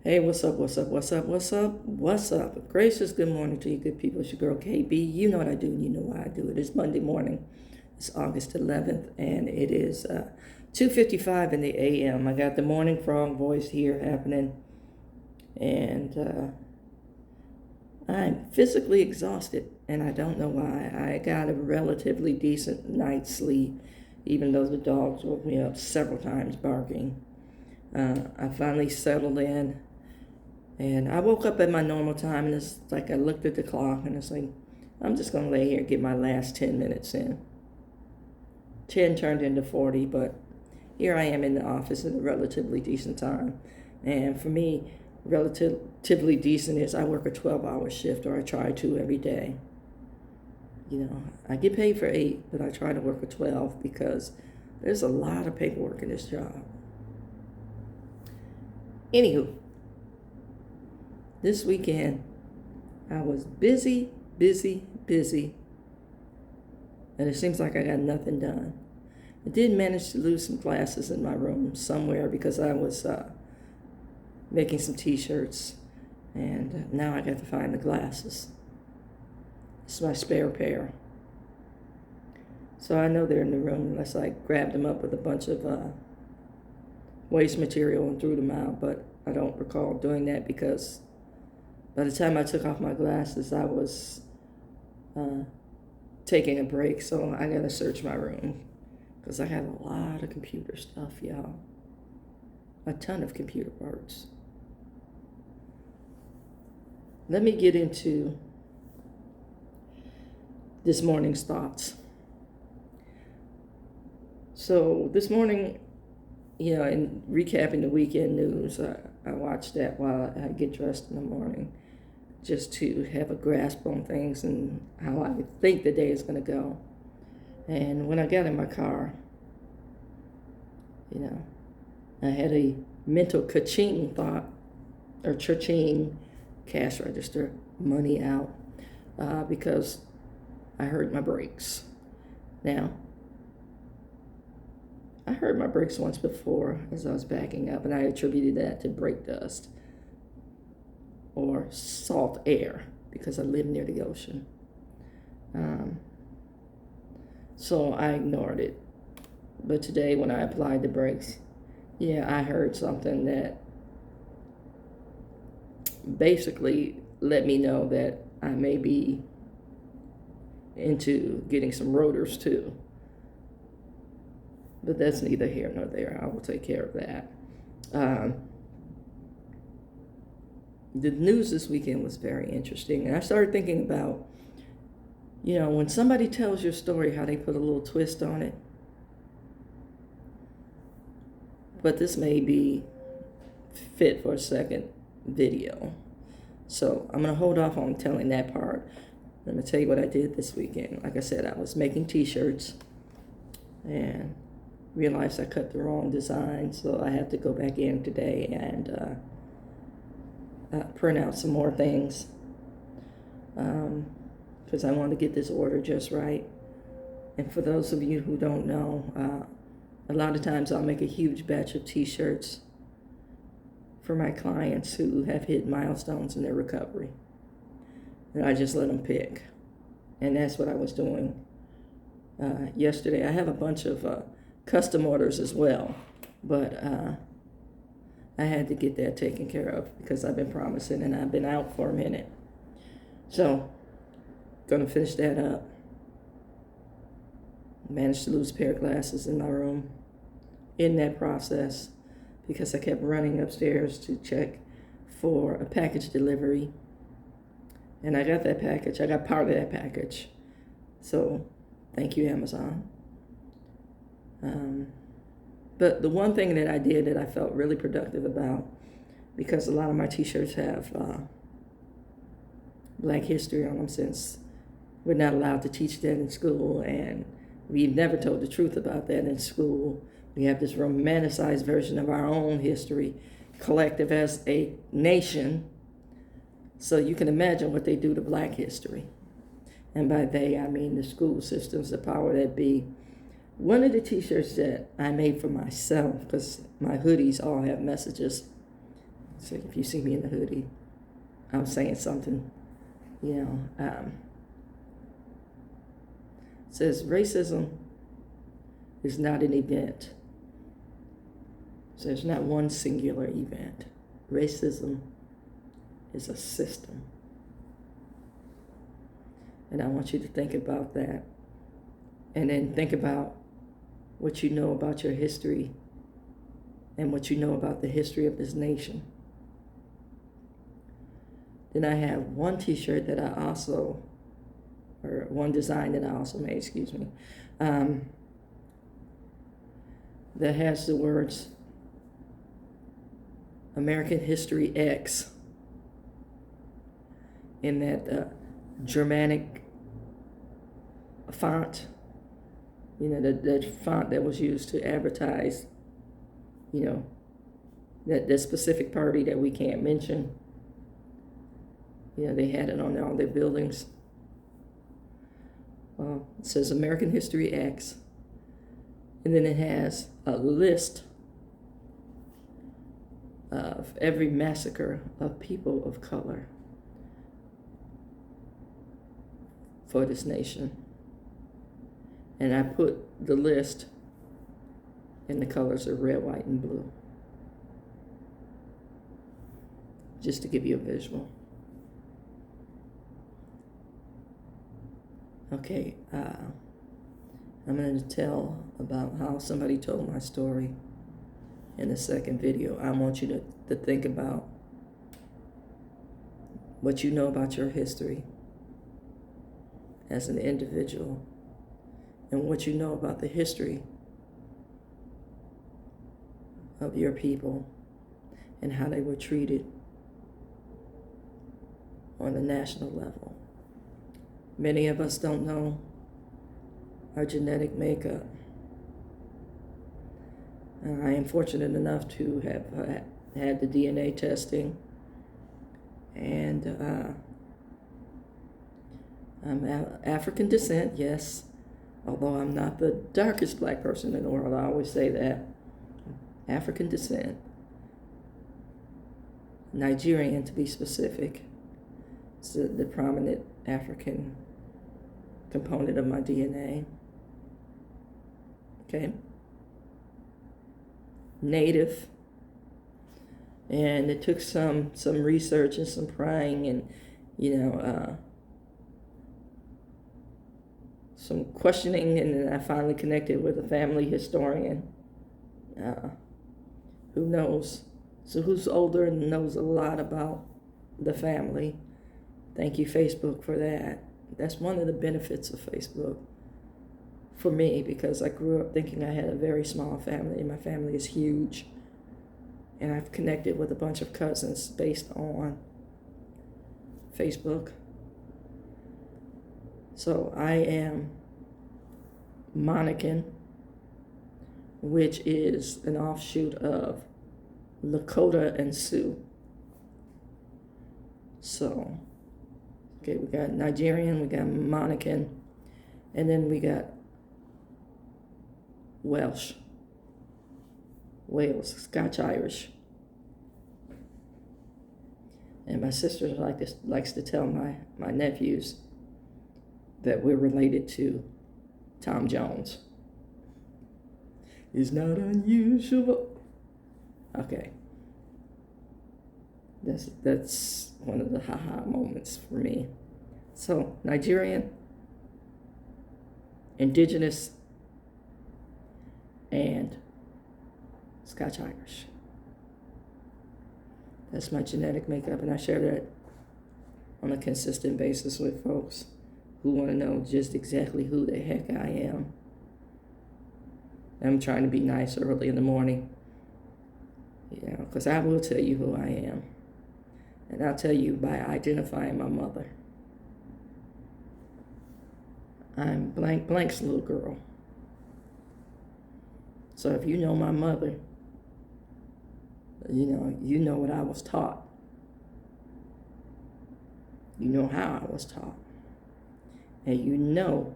Hey, what's up? What's up? What's up? What's up? What's up? Gracious good morning to you, good people. It's your girl KB. You know what I do, and you know why I do it. It's Monday morning. It's August 11th, and it is 2:55 in the a.m. I got the morning frog voice here happening, and I'm physically exhausted, and I don't know why. I got a relatively decent night's sleep, even though the dogs woke me up several times barking. I finally settled in. And I woke up at my normal time, and it's like I looked at the clock, and it's like, I'm just going to lay here and get my last 10 minutes in. 10 turned into 40, but here I am in the office at a relatively decent time. And for me, relatively decent is I work a 12-hour shift, or I try to every day. You know, I get paid for 8, but I try to work a 12 because there's a lot of paperwork in this job. Anywho, this weekend, I was busy, and it seems like I got nothing done. I did manage to lose some glasses in my room somewhere because I was making some t-shirts, and now I got to find the glasses. It's my spare pair. So I know they're in the room unless I grabbed them up with a bunch of waste material and threw them out, but I don't recall doing that because by the time I took off my glasses, I was taking a break, so I gotta search my room because I have a lot of computer stuff, y'all. A ton of computer parts. Let me get into this morning's thoughts. So this morning, in recapping the weekend news, I watched that while I get dressed in the morning, just to have a grasp on things and how I think the day is going to go. And when I got in my car, I had a mental ka-ching thought, or cha-ching, cash register, money out, because I heard my brakes. Now, I heard my brakes once before as I was backing up, and I attributed that to brake dust or salt air because I live near the ocean. So I ignored it. But today when I applied the brakes, I heard something that basically let me know that I may be into getting some rotors too. But that's neither here nor there. I will take care of that. The news this weekend was very interesting. And I started thinking about, when somebody tells your story, how they put a little twist on it. But this may be fit for a second video. So I'm going to hold off on telling that part. Let me tell you what I did this weekend. Like I said, I was making t-shirts and realized I cut the wrong design. So I have to go back in today and print out some more things because I want to get this order just right. And for those of you who don't know, a lot of times I'll make a huge batch of t-shirts for my clients who have hit milestones in their recovery. And I just let them pick. And that's what I was doing yesterday. I have a bunch of custom orders as well, but I had to get that taken care of because I've been promising and I've been out for a minute. So, gonna finish that up. Managed to lose a pair of glasses in my room in that process because I kept running upstairs to check for a package delivery. And I got that package. I got part of that package. So, thank you, Amazon. But the one thing that I did that I felt really productive about, because a lot of my t-shirts have Black history on them, since we're not allowed to teach that in school, and we've never told the truth about that in school. We have this romanticized version of our own history, collective as a nation. So you can imagine what they do to Black history. And by they, I mean the school systems, the power that be. One of the t-shirts that I made for myself, because my hoodies all have messages, So if you see me in a hoodie, I'm saying something, says racism is not an event. So there's not one singular event. Racism is a system. And I want you to think about that. And then think about what you know about your history and what you know about the history of this nation. Then I have one t-shirt that I also, or one design that I also made, that has the words American History X in that Germanic font, that font that was used to advertise, that specific party that we can't mention. They had it on all their buildings. It says American History X, and then it has a list of every massacre of people of color for this nation. And I put the list in the colors of red, white, and blue, just to give you a visual. Okay, I'm going to tell about how somebody told my story in the second video. I want you to think about what you know about your history as an individual and what you know about the history of your people and how they were treated on a national level. Many of us don't know our genetic makeup. I am fortunate enough to have had the DNA testing, and I'm African descent, yes, although I'm not the darkest black person in the world. I always say that. African descent. Nigerian, to be specific. It's the prominent African component of my DNA. Okay. Native. And it took some research and some prying and, some questioning, and then I finally connected with a family historian who knows, who's older and knows a lot about the family. Thank you, Facebook, for that. That's one of the benefits of Facebook for me, because I grew up thinking I had a very small family, and my family is huge. And I've connected with a bunch of cousins based on Facebook. So I am Monacan, which is an offshoot of Lakota and Sioux. So, okay, we got Nigerian, we got Monacan, and then we got Welsh, Wales, Scotch-Irish. And my sister likes to tell my nephews that we're related to Tom Jones. It's not unusual. Okay. That's one of the haha moments for me. So, Nigerian, indigenous, and Scotch-Irish. That's my genetic makeup, and I share that on a consistent basis with folks who want to know just exactly who the heck I am. I'm trying to be nice early in the morning, because I will tell you who I am. And I'll tell you by identifying my mother. I'm blank blank's little girl. So if you know my mother, you know what I was taught. You know how I was taught. And you know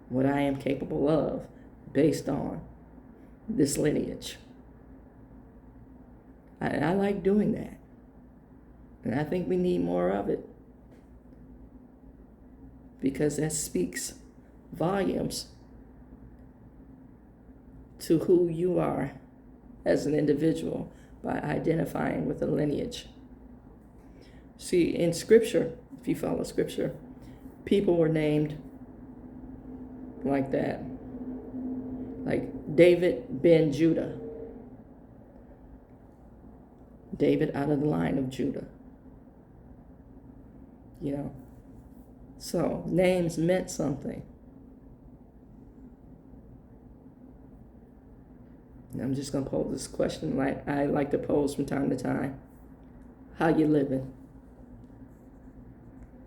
what I am capable of based on this lineage. I like doing that. And I think we need more of it, because that speaks volumes to who you are as an individual by identifying with a lineage. See, in Scripture, if you follow Scripture, people were named like that. Like David ben Judah. David out of the line of Judah. You know. So names meant something. And I'm just going to pose this question like I like to pose from time to time. How you living?